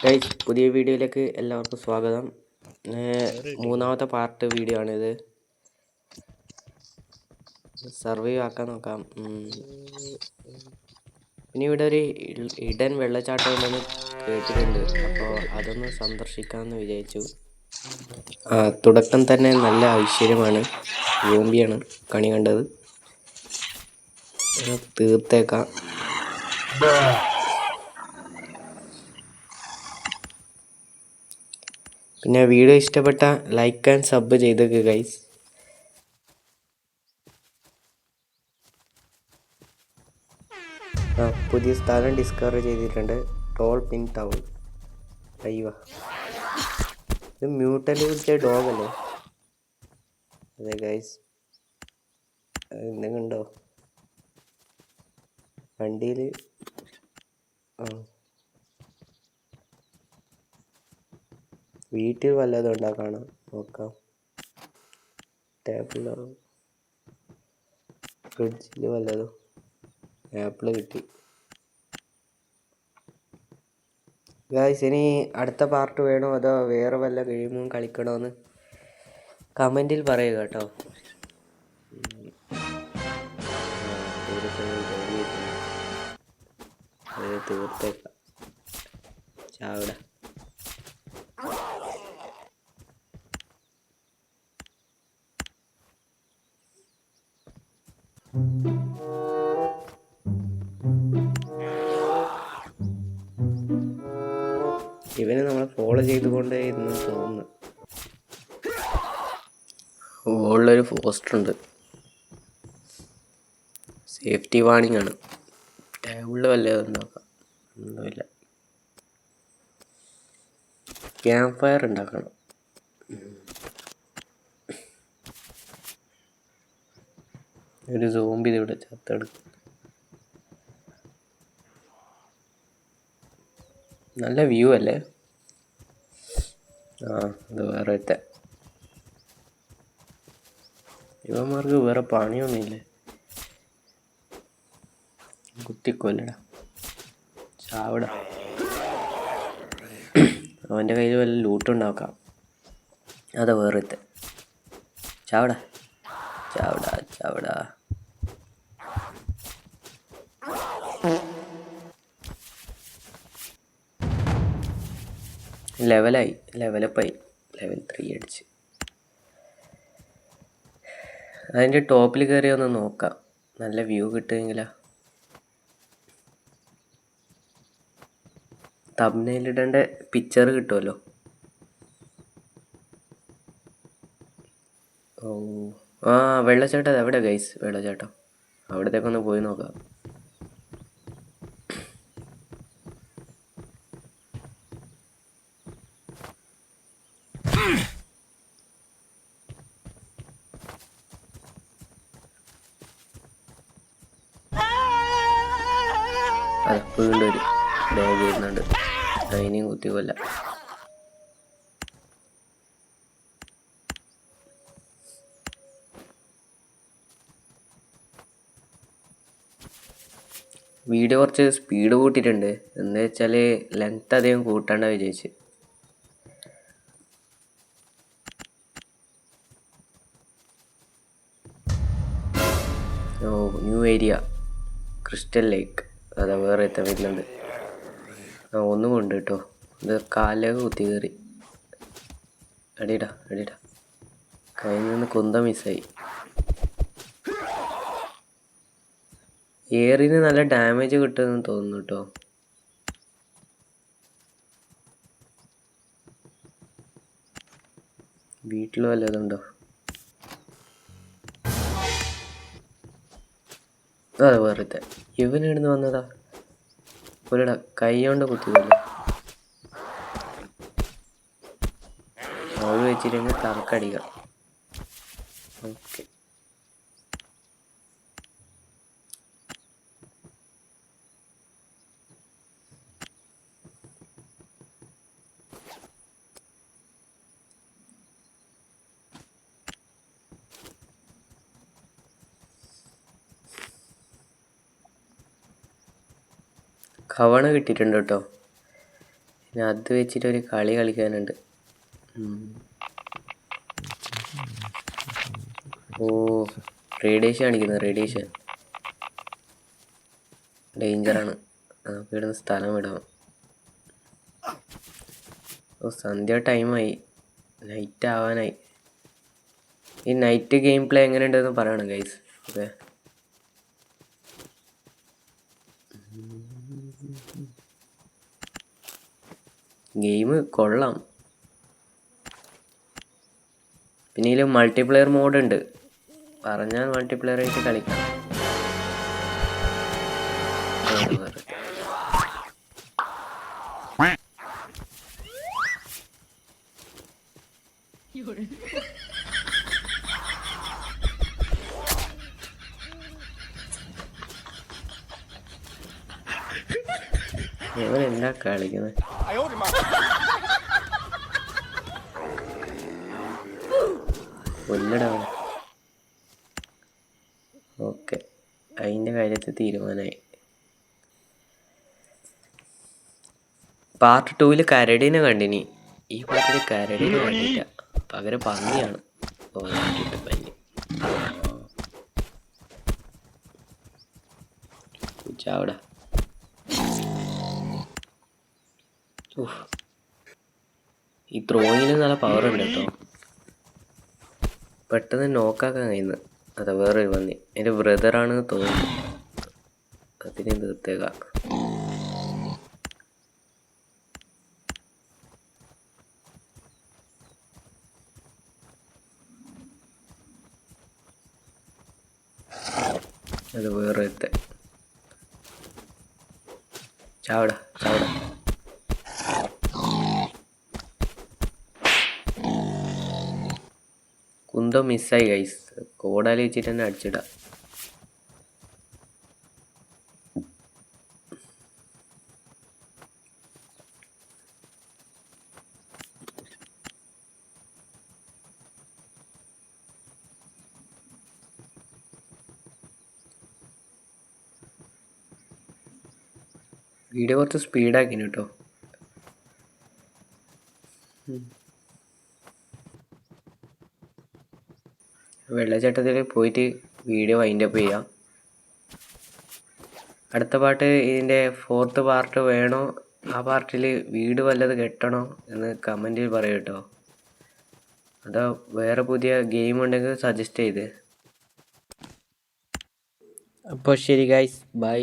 Guys, പുതിയ വീഡിയോയിലേക്ക് എല്ലാവർക്കും സ്വാഗതം. മൂന്നാമത്തെ പാർട്ട് വീഡിയോ ആണിത്. സർവൈവ് ആക്കാൻ നോക്കാം. പിന്നെ ഇവിടെ ഒരു ഇടൻ വെള്ളച്ചാട്ടം ഉണ്ടെന്ന് കേട്ടിട്ടുണ്ട്, അപ്പോൾ അതൊന്ന് സന്ദർശിക്കാമെന്ന് വിചാരിച്ചു. തുടക്കം തന്നെ നല്ല ഐശ്വര്യമാണ്. സോംബിയാണ് കണി കണ്ടത്. തീർത്തേക്കാം. പിന്നെ വീഡിയോ ഇഷ്ടപ്പെട്ട ലൈക്ക് ആൻഡ് സബ് ചെയ്തേക്ക് ഗൈസ്. പുതിയ സ്ഥലം ഡിസ്കവർ ചെയ്തിട്ടുണ്ട്. ടോൾ പിൻ ടൗൺ. അയ്യോ, ഇത് മ്യൂട്ടൻ്റ് പിടിച്ച ഡോഗ് അല്ലേ? അതെ ഗൈസ്, എന്തെങ്കിലും ഉണ്ടോ വണ്ടിയിൽ? വീട്ടിൽ വല്ലതും ഉണ്ടോ കാണാം, നോക്കാം. ടേബിളിലോ ഫ്രിഡ്ജിൽ വല്ലതും. ആപ്പിള് കിട്ടി ഗായ്സ്. ഇനി അടുത്ത പാർട്ട് വേണോ അതോ വേറെ വല്ല ഗെയിമും കളിക്കണമെന്ന് കമൻറ്റിൽ പറയുക കേട്ടോ. തീർത്തേക്കാം. ചാവിട. ഇവനെ നമ്മളെ ഫോളോ ചെയ്തുകൊണ്ടേ ഇരുന്ന് തോന്നുന്നു. മുകളിലൊരു പോസ്റ്റർ ഉണ്ട്, സേഫ്റ്റി വാർണിംഗ് ആണ്. ടേബിളിൽ വല്ലതും നോക്കാം. ഒന്നുമില്ല. ക്യാമ്പ് ഫയർ ഉണ്ടാക്കണം. ഒരു സോംബി ഇവിടെ ചത്തെടുക്കും. നല്ല വ്യൂ അല്ലേ? അത് വേറെ ഇവന്മാർക്ക് വേറെ പണിയൊന്നുമില്ലേ? കുത്തിക്കൊല്ലടാ, ചാവിട. അവൻ്റെ കയ്യിൽ വല്ല ലൂട്ടുണ്ടാക്കാം. അതാ വേറെ ചാവിട ചാവിട ചാവിട. ലെവലായി, ലെവലപ്പായി. ലെവൽ 3 അടിച്ച്. അതിൻ്റെ ടോപ്പിൽ കയറി ഒന്ന് നോക്കാം, നല്ല വ്യൂ കിട്ടുമെങ്കിലാ. തംബ്നെയിലിടേണ്ട പിക്ചർ കിട്ടുമല്ലോ. വെള്ളച്ചാട്ടം എവിടെ ഗൈസ്? വെള്ളച്ചാട്ടം അവിടത്തേക്കൊന്ന് പോയി നോക്കാം. അതെ, വീണ്ടും ഒരു ഡോഗ് വരുന്നുണ്ട്. അതിനെയും കുത്തി കൊല്ല. വീഡിയോ കുറച്ച് സ്പീഡ് കൂട്ടിയിട്ടുണ്ട്. എന്താ വെച്ചാൽ ലെങ്ത് അധികം കൂട്ടണ്ട വിചാരിച്ച്. ന്യൂ ഏരിയ, ക്രിസ്റ്റൽ ലേക്ക്. അതാ വേറെ വരുന്നുണ്ട്. ഒന്നും കൊണ്ട് കേട്ടോ. ഇത് കാലിലേക്ക് കുത്തി കയറി. അടിയിടാ. കയ്യിൽ നിന്ന് കുന്തം മിസ്സായി. എയറിന് നല്ല ഡാമേജ് കിട്ടുമെന്ന് തോന്നുന്നു കേട്ടോ. വീട്ടിൽ വല്ലതുണ്ടോ? അതെ വേറെ ഇവനിടുന്ന് വന്നതാ. ഒരിട കൈ കൊണ്ട് കുത്തിയതല്ലേ. അവൾ വെച്ചില്ലെങ്കിൽ തറക്കടിക്കാം. ഓക്കെ, കവണ കിട്ടിയിട്ടുണ്ട് കേട്ടോ. പിന്നെ അത് വെച്ചിട്ടൊരു കളി കളിക്കാനുണ്ട്. ഓ, റേഡിയേഷൻ കാണിക്കുന്നത്. റേഡിയേഷൻ ഡേഞ്ചറാണ്. നമുക്ക് ഇവിടുന്ന് സ്ഥലം വിടാം. ഓ, സന്ധ്യ ടൈമായി, നൈറ്റ് ആവാനായി. ഈ നൈറ്റ് ഗെയിം പ്ലേ എങ്ങനെയുണ്ടെന്ന് പറയണം ഗൈസ്. ഓക്കെ, ഗെയിം കൊള്ളാം. പിന്നെ ഇതിൽ മൾട്ടിപ്ലെയർ മോഡ് ഉണ്ട്. പറഞ്ഞാൽ മൾട്ടിപ്ലെയർ ആയിട്ട് കളിക്കാം. ഇവനെന്താ കളിക്കുന്നത്? കൊല്ലടാ. ഓക്കെ, അതിൻ്റെ കാര്യത്തിൽ തീരുമാനമായി. പാർട്ട് 2 കരടിനെ കണ്ടിനി. ഈ പാർട്ടിൽ കരടിനെ കണ്ടില്ല, പകരം പന്നിയാണ്. പന്നി ചാവടാ. ഈ ത്രോയിന് നല്ല പവർ ഉണ്ട് കേട്ടോ. പെട്ടെന്ന് നോക്കാക്കാൻ കഴിയുന്നു. അതാ വേറൊരു പന്നി, എൻ്റെ ബ്രദറാണെന്ന് തോന്നുന്നു. അതിനെ തീർത്തേക്കാം. അത് വേറെ എത്തെ. ചാവടാ ചാവടാ. കുന്തം മിസ്സായി ഗൈസ്. കോടാലി വെച്ചിട്ട് തന്നെ അടിച്ചിടാം. വീഡിയോ കുറച്ച് സ്പീഡാക്കിന് കേട്ടോ. വെള്ളച്ചാട്ടത്തിൽ പോയിട്ട് വീഡിയോ വൈൻഡപ്പ് ചെയ്യാം. അടുത്ത പാട്ട്, ഇതിൻ്റെ 4th പാർട്ട് വേണോ, ആ പാർട്ടിൽ വീട് വല്ലത് കെട്ടണോ എന്ന് കമൻറ്റിൽ പറയൂ കേട്ടോ. അതോ വേറെ പുതിയ ഗെയിം ഉണ്ടെങ്കിൽ സജസ്റ്റ് ചെയ്ത്. അപ്പോൾ ശരി ഗൈസ്, ബൈ.